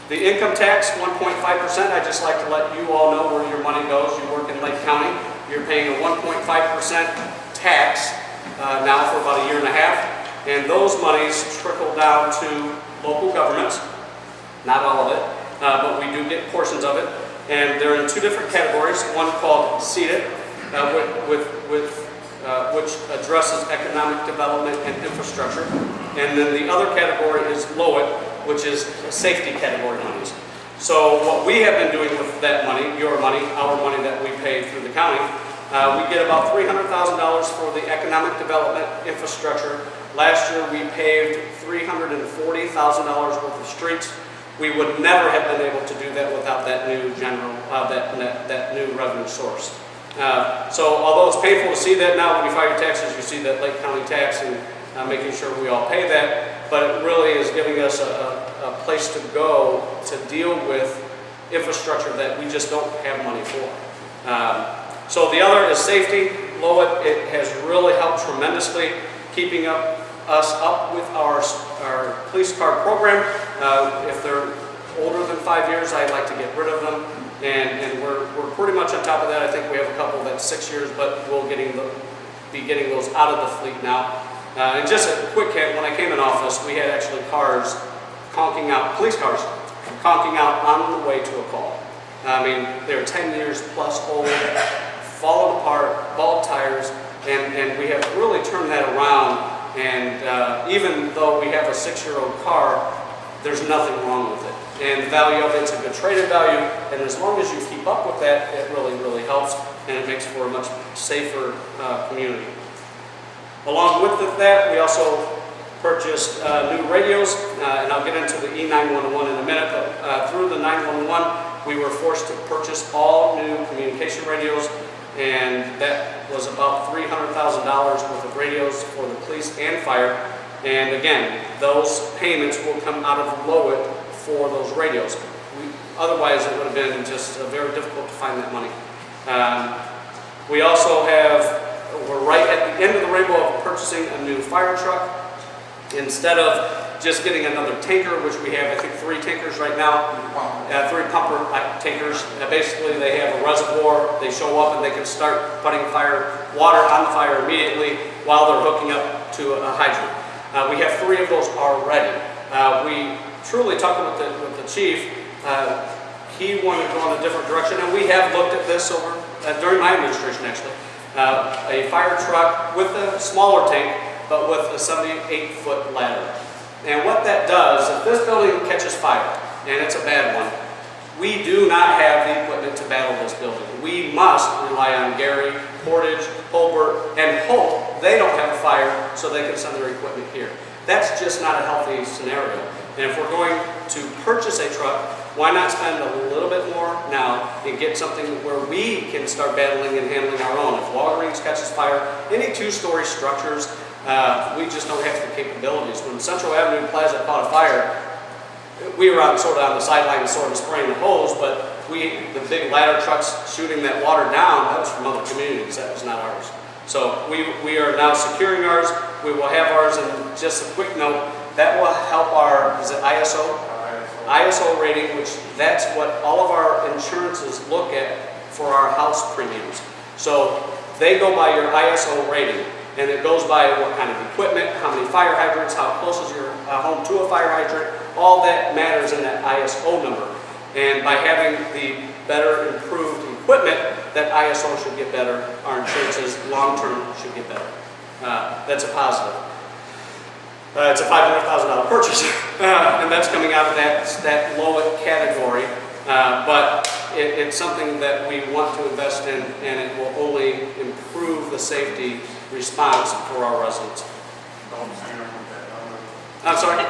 The income tax, 1.5%. I just like to let you all know where your money goes. You work in Lake County. You're paying a 1.5% tax now for about a year and a half. And those monies trickle down to local governments. Not all of it, but we do get portions of it. And they're in two different categories. One called SEDIT, which addresses economic development and infrastructure. And then the other category is LOIT, which is safety category monies. So what we have been doing with that money, your money, our money that we pay through the county, we get about $300,000 for the economic development infrastructure. Last year we paved $340,000 worth of streets. We would never have been able to do that without that new that new revenue source. So although it's painful to see that now when you file your taxes, you see that Lake County tax and making sure we all pay that, but it really is giving us a place to go to deal with infrastructure that we just don't have money for. So the other is safety. LOIT, it has really helped tremendously keeping us up with our police car program. If they're older than 5 years, I like to get rid of them. And we're pretty much on top of that. I think we have a couple that's 6 years, but we'll be getting those out of the fleet now. And just a quick hint, when I came in office, we had actually cars conking out, police cars, conking out on the way to a call. I mean, they're 10 years plus old, fallen apart, bald tires, and we have really turned that around. And even though we have a 6-year-old car, there's nothing wrong with it. And the value of it's a good trade-in value, and as long as you keep up with that, it really, really helps, and it makes for a much safer community. Along with that, we also purchased new radios, and I'll get into the E911 in a minute, but through the 911, we were forced to purchase all new communication radios, and that was about $300,000 worth of radios for the police and fire. And again, those payments will come out of LOIT for those radios. Otherwise, it would have been just very difficult to find that money. We also we're right at the end of the rainbow of purchasing a new fire truck. Instead of just getting another tanker, which we have, I think, 3 tankers right now, 3 pumper tankers. Basically, they have a reservoir. They show up and they can start putting water on the fire immediately while they're hooking up to a hydrant. We have 3 of those already. We truly talking with the chief. He wanted to go in a different direction, and we have looked at this over during my administration, actually. A fire truck with a smaller tank, but with a 78-foot ladder. And what that does, if this building catches fire, and it's a bad one, we do not have the equipment to battle this building. We must rely on Gary, Portage, Holbert, and hope they don't have a fire so they can send their equipment here. That's just not a healthy scenario. And if we're going to purchase a truck, why not spend a little bit more now and get something where we can start battling and handling our own? If Walgreens catches fire, any 2-story structures, we just don't have the capabilities. When Central Avenue Plaza caught a fire, we were sort of on the sidelines, sort of spraying the hose, but the big ladder trucks shooting that water down, that was from other communities, that was not ours. So we are now securing ours. We will have ours, and just a quick note, that will help our, is it ISO? ISO rating, which that's what all of our insurances look at for our house premiums. So they go by your ISO rating, and it goes by what kind of equipment, how many fire hydrants, how close is your home to a fire hydrant. All that matters in that ISO number. And by having the better improved equipment, that ISO should get better. Our insurances long-term should get better. That's a positive. It's a $500,000 purchase, and that's coming out of that LOIT category. But it's something that we want to invest in, and it will only improve the safety response for our residents. I'm sorry?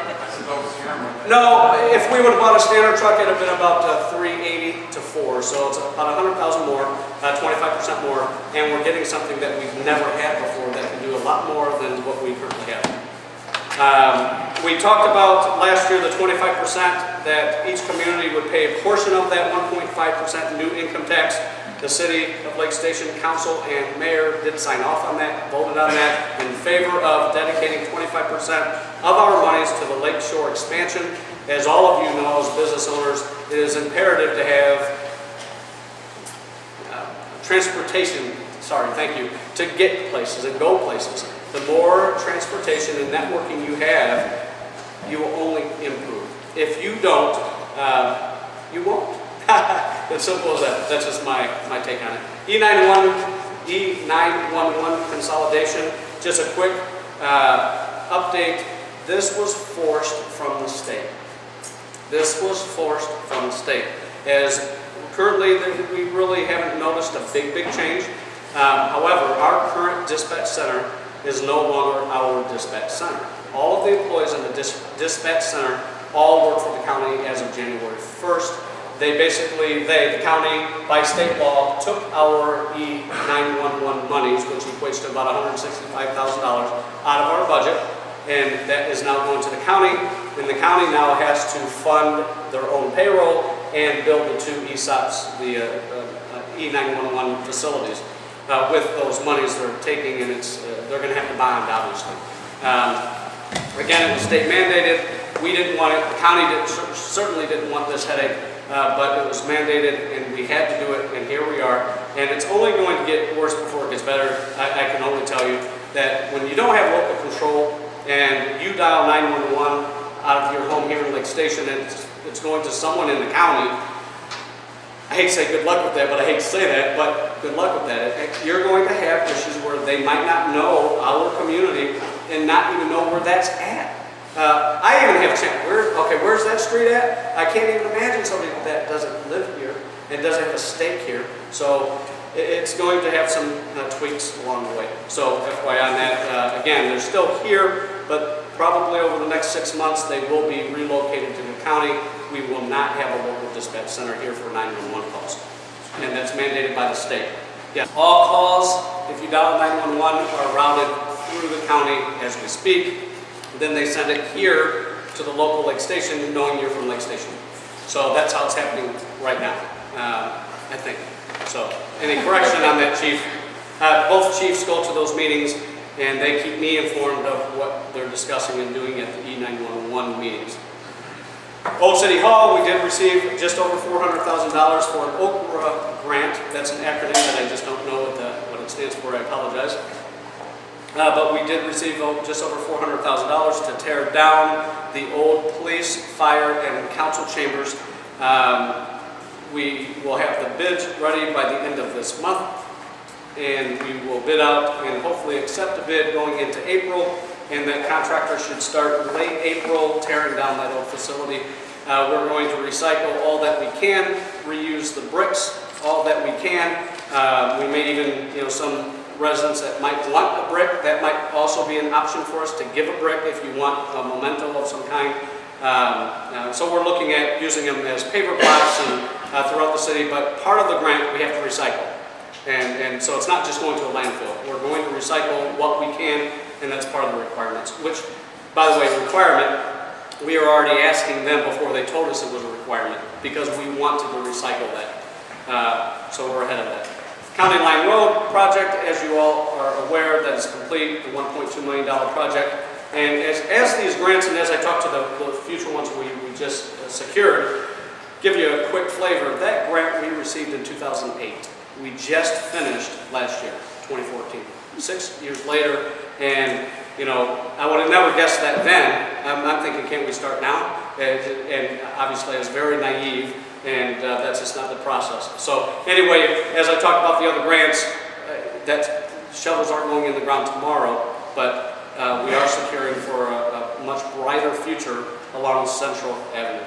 No, if we would have bought a standard truck, it would have been about 380 to 4, so it's about 100,000 more, 25% more, and we're getting something that we've never had before that can do a lot more than what we currently have. We talked about last year the 25% that each community would pay a portion of that 1.5% new income tax. The City of Lake Station Council and Mayor did sign off on that, voted on that in favor of dedicating 25% of our monies to the Lake Shore expansion. As all of you know, as business owners, it is imperative to have transportation, to get places and go places. The more transportation and networking you have, you will only improve. If you don't, you won't. It's simple as that. That's just my take on it. E911 consolidation, just a quick update. This was forced from the state. This was forced from the state. As currently, we really haven't noticed a big change. However, our current dispatch center is no longer our dispatch center. All of the employees in the dispatch center all work for the county as of January 1st. The county, by state law, took our E911 monies, which equates to about $165,000 out of our budget, and that is now going to the county, and the county now has to fund their own payroll and build the 2 ESOPs, the E911 facilities. With those monies they're taking, and they're going to have to bond, obviously. Again, it was state mandated. We didn't want it. The county certainly didn't want this headache, but it was mandated, and we had to do it, and here we are. And it's only going to get worse before it gets better. I can only tell you that when you don't have local control and you dial 911 out of your home here in Lake Station, and it's going to someone in the county, I hate to say good luck with that, but I hate to say that, but good luck with that. You're going to have issues where they might not know our community and not even know where that's at. I even have a chance. Where's that street at? I can't even imagine somebody that doesn't live here and doesn't have a stake here. So it's going to have some tweaks along the way. So FYI on that, again, they're still here, but probably over the next 6 months they will be relocated to the county. We will not have a local dispatch center here for 911 calls, and that's mandated by the state. Yeah. All calls, if you dial 911, are routed through the county as we speak. Then they send it here to the local Lake Station, knowing you're from Lake Station. So that's how it's happening right now, I think. So any correction on that, Chief? Both chiefs go to those meetings, and they keep me informed of what they're discussing and doing at the E911 meetings. Old City Hall, we did receive just over $400,000 for an OKRA grant. That's an acronym that I just don't know what it stands for. I apologize. But we did receive just over $400,000 to tear down the old police, fire, and council chambers. We will have the bids ready by the end of this month, and we will bid out and hopefully accept a bid going into April. And that contractor should start late April tearing down that old facility. We're going to recycle all that we can, reuse the bricks all that we can. We may even, some residents that might want a brick, that might also be an option for us to give a brick if you want a memento of some kind. So we're looking at using them as paper blocks and throughout the city, but part of the grant we have to recycle. And so it's not just going to a landfill. We're going to recycle what we can, and that's part of the requirements, which, by the way, requirement, we are already asking them before they told us it was a requirement, because we wanted to recycle that. So we're ahead of that. County Line Road project, as you all are aware, that is complete, the $1.2 million project. And as these grants, and as I talk to the future ones we just secured, give you a quick flavor. That grant we received in 2008. We just finished last year, 2014. 6 years later, and I would have never guessed that then. I'm thinking, can't we start now? And obviously I was very naive, and that's just not the process. So anyway, as I talk about the other grants, that shovels aren't going in the ground tomorrow, but we are securing for a much brighter future along Central Avenue.